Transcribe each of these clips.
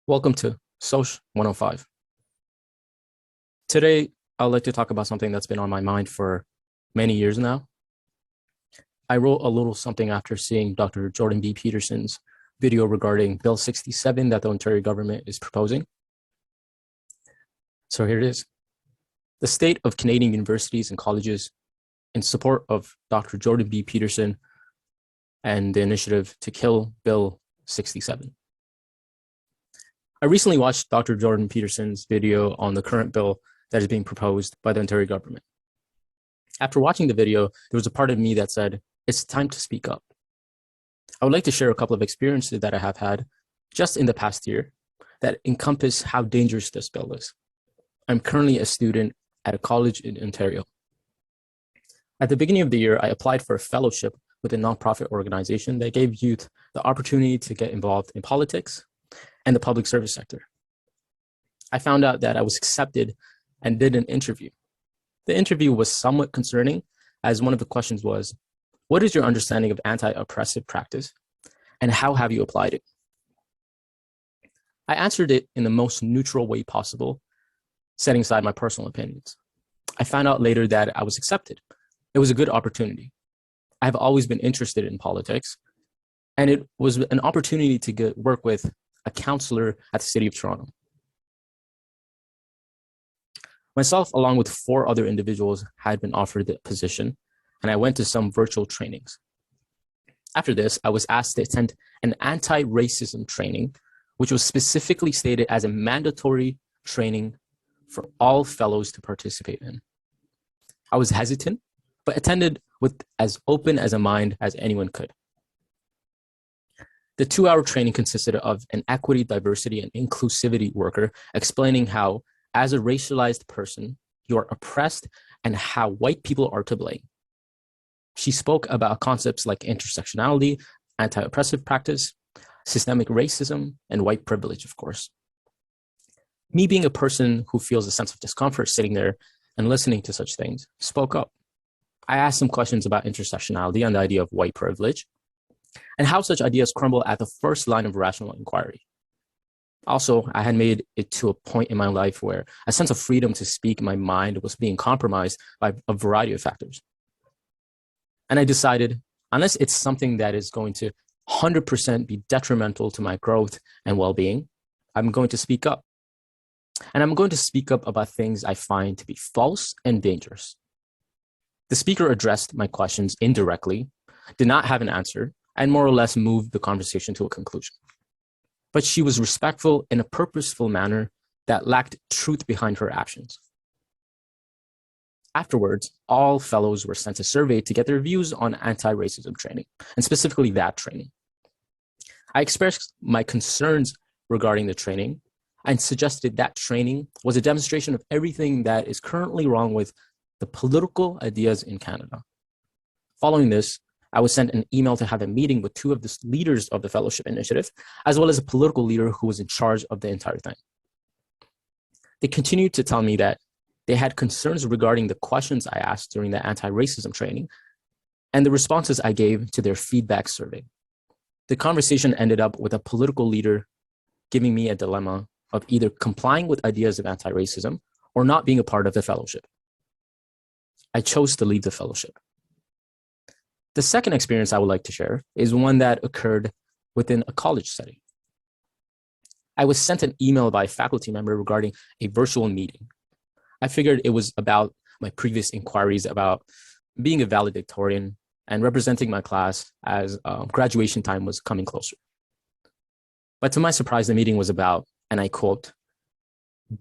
Welcome to Soch 105. Today, I'd like to talk about something that's been on my mind for many years now. I wrote a little something after seeing Dr. Jordan B. Peterson's video regarding Bill 67 that the Ontario government is proposing. So here it is. The state of Canadian universities and colleges in support of Dr. Jordan B. Peterson and the initiative to kill Bill 67. I recently watched Dr. Jordan Peterson's video on the current bill that is being proposed by the Ontario government. After watching the video, there was a part of me that said, it's time to speak up. I would like to share a couple of experiences that I have had just in the past year that encompass how dangerous this bill is. I'm currently a student at a college in Ontario. At the beginning of the year, I applied for a fellowship with a nonprofit organization that gave youth the opportunity to get involved in politics and the public service sector. I found out that I was accepted and did an interview. The interview was somewhat concerning, as one of the questions was, what is your understanding of anti-oppressive practice and how have you applied it? I answered it in the most neutral way possible, setting aside my personal opinions. I found out later that I was accepted. It was a good opportunity. I have always been interested in politics, and it was an opportunity to work with a counselor at the City of Toronto. Myself, along with 4 other individuals, had been offered the position, and I went to some virtual trainings. After this, I was asked to attend an anti-racism training, which was specifically stated as a mandatory training for all fellows to participate in. I was hesitant, but attended with as open as a mind as anyone could. The 2-hour training consisted of an equity, diversity, and inclusivity worker explaining how, as a racialized person, you are oppressed and how white people are to blame. She spoke about concepts like intersectionality, anti-oppressive practice, systemic racism, and white privilege, of course. Me being a person who feels a sense of discomfort sitting there and listening to such things, spoke up. I asked some questions about intersectionality and the idea of white privilege, and how such ideas crumble at the first line of rational inquiry. Also, I had made it to a point in my life where a sense of freedom to speak my mind was being compromised by a variety of factors. And I decided, unless it's something that is going to 100% be detrimental to my growth and well-being, I'm going to speak up. And I'm going to speak up about things I find to be false and dangerous. The speaker addressed my questions indirectly, did not have an answer, and more or less moved the conversation to a conclusion. But she was respectful in a purposeful manner that lacked truth behind her actions. Afterwards, all fellows were sent a survey to get their views on anti-racism training, and specifically that training. I expressed my concerns regarding the training and suggested that training was a demonstration of everything that is currently wrong with the political ideas in Canada. Following this, I was sent an email to have a meeting with 2 of the leaders of the fellowship initiative, as well as a political leader who was in charge of the entire thing. They continued to tell me that they had concerns regarding the questions I asked during the anti-racism training and the responses I gave to their feedback survey. The conversation ended up with a political leader giving me a dilemma of either complying with ideas of anti-racism or not being a part of the fellowship. I chose to leave the fellowship. The second experience I would like to share is one that occurred within a college setting. I was sent an email by a faculty member regarding a virtual meeting. I figured it was about my previous inquiries about being a valedictorian and representing my class as graduation time was coming closer. But to my surprise, the meeting was about, and I quote,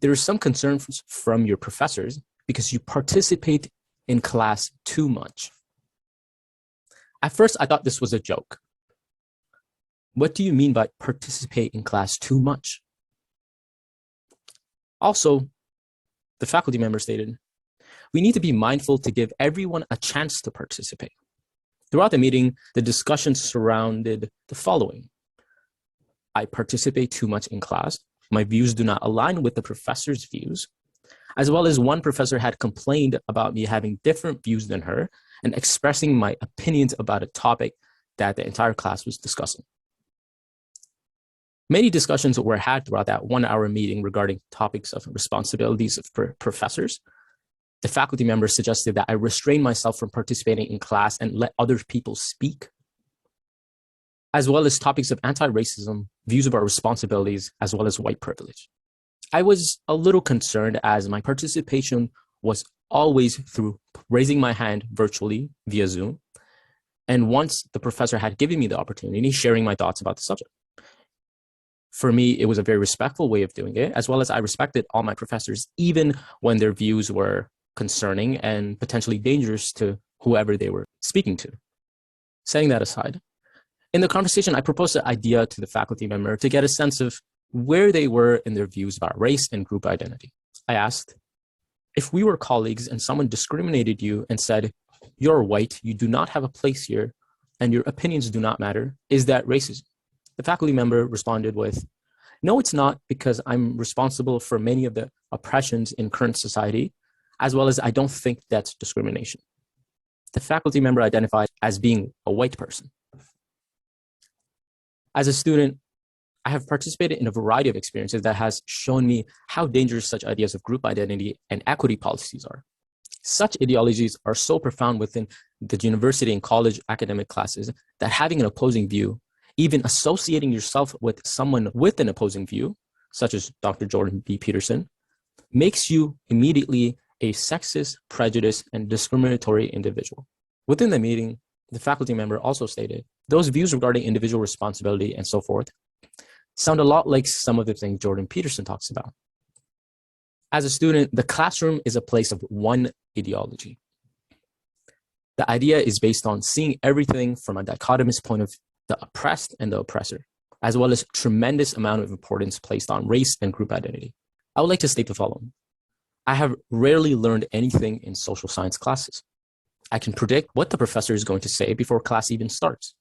"There's some concern from your professors because you participate in class too much." At first, I thought this was a joke. What do you mean by participate in class too much? Also, the faculty member stated, we need to be mindful to give everyone a chance to participate. Throughout the meeting, the discussion surrounded the following. I participate too much in class. My views do not align with the professor's views, as well as one professor had complained about me having different views than her and expressing my opinions about a topic that the entire class was discussing. Many discussions were had throughout that 1-hour meeting regarding topics of responsibilities of professors. The faculty members suggested that I restrain myself from participating in class and let other people speak, as well as topics of anti-racism, views about responsibilities, as well as white privilege. I was a little concerned as my participation was always through raising my hand virtually via Zoom. And once the professor had given me the opportunity, sharing my thoughts about the subject. For me, it was a very respectful way of doing it, as well as I respected all my professors, even when their views were concerning and potentially dangerous to whoever they were speaking to. Setting that aside, in the conversation, I proposed an idea to the faculty member to get a sense of where they were in their views about race and group identity. I asked, if we were colleagues and someone discriminated you and said, you're white, you do not have a place here, and your opinions do not matter, is that racism? The faculty member responded with, no, it's not, because I'm responsible for many of the oppressions in current society, as well as I don't think that's discrimination. The faculty member identified as being a white person. As a student, I have participated in a variety of experiences that has shown me how dangerous such ideas of group identity and equity policies are. Such ideologies are so profound within the university and college academic classes that having an opposing view, even associating yourself with someone with an opposing view, such as Dr. Jordan B. Peterson, makes you immediately a sexist, prejudiced, and discriminatory individual. Within the meeting, the faculty member also stated, those views regarding individual responsibility and so forth sound a lot like some of the things Jordan Peterson talks about. As a student, the classroom is a place of one ideology. The idea is based on seeing everything from a dichotomous point of the oppressed and the oppressor, as well as tremendous amount of importance placed on race and group identity. I would like to state the following. I have rarely learned anything in social science classes. I can predict what the professor is going to say before class even starts.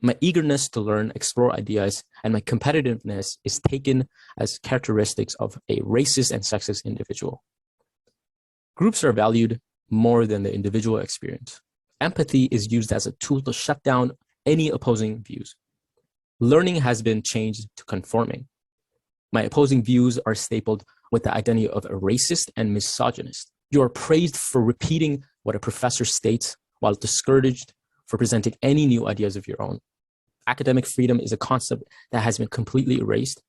My eagerness to learn, explore ideas, and my competitiveness is taken as characteristics of a racist and sexist individual. Groups are valued more than the individual experience. Empathy is used as a tool to shut down any opposing views. Learning has been changed to conforming. My opposing views are stapled with the identity of a racist and misogynist. You are praised for repeating what a professor states while discouraged for presenting any new ideas of your own. Academic freedom is a concept that has been completely erased.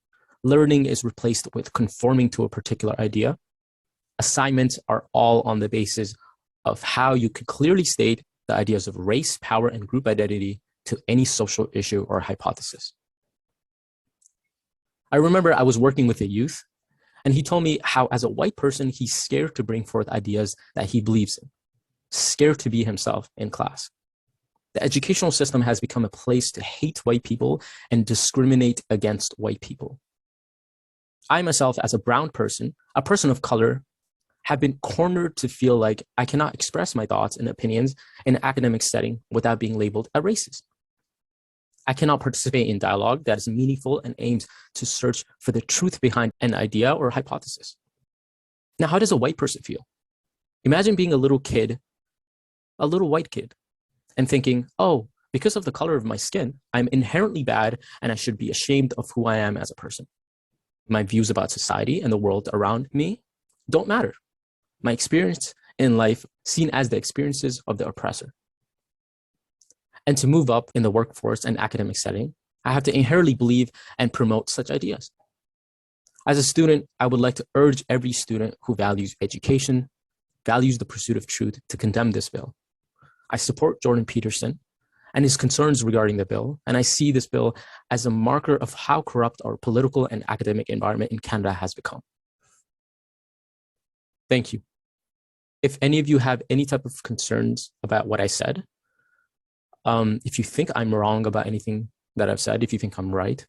Learning is replaced with conforming to a particular idea. Assignments are all on the basis of how you could clearly state the ideas of race, power, and group identity to any social issue or hypothesis. I remember I was working with a youth, and he told me how as a white person, he's scared to bring forth ideas that he believes in, scared to be himself in class. The educational system has become a place to hate white people and discriminate against white people. I myself, as a brown person, a person of color, have been cornered to feel like I cannot express my thoughts and opinions in an academic setting without being labeled a racist. I cannot participate in dialogue that is meaningful and aims to search for the truth behind an idea or hypothesis. Now, how does a white person feel? Imagine being a little kid, a little white kid, and thinking, oh, because of the color of my skin, I'm inherently bad and I should be ashamed of who I am as a person. My views about society and the world around me don't matter. My experience in life seen as the experiences of the oppressor. And to move up in the workforce and academic setting, I have to inherently believe and promote such ideas. As a student, I would like to urge every student who values education, values the pursuit of truth, to condemn this bill. I support Jordan Peterson and his concerns regarding the bill, and I see this bill as a marker of how corrupt our political and academic environment in Canada has become. Thank you. If any of you have any type of concerns about what I said, if you think I'm wrong about anything that I've said, if you think I'm right,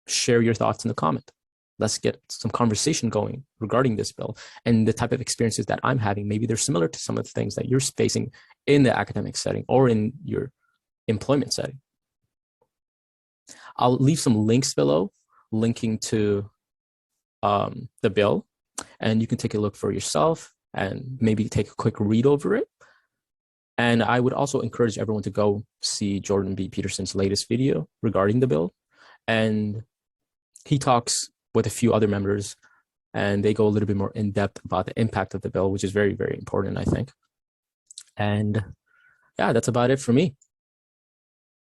share your thoughts in the comment. Let's get some conversation going regarding this bill and the type of experiences that I'm having. Maybe they're similar to some of the things that you're facing in the academic setting or in your employment setting. I'll leave some links below linking to the bill, and you can take a look for yourself and maybe take a quick read over it. And I would also encourage everyone to go see Jordan B. Peterson's latest video regarding the bill and he talks with a few other members, and they go a little bit more in depth about the impact of the bill, which is very, very important, I think. And yeah, that's about it for me.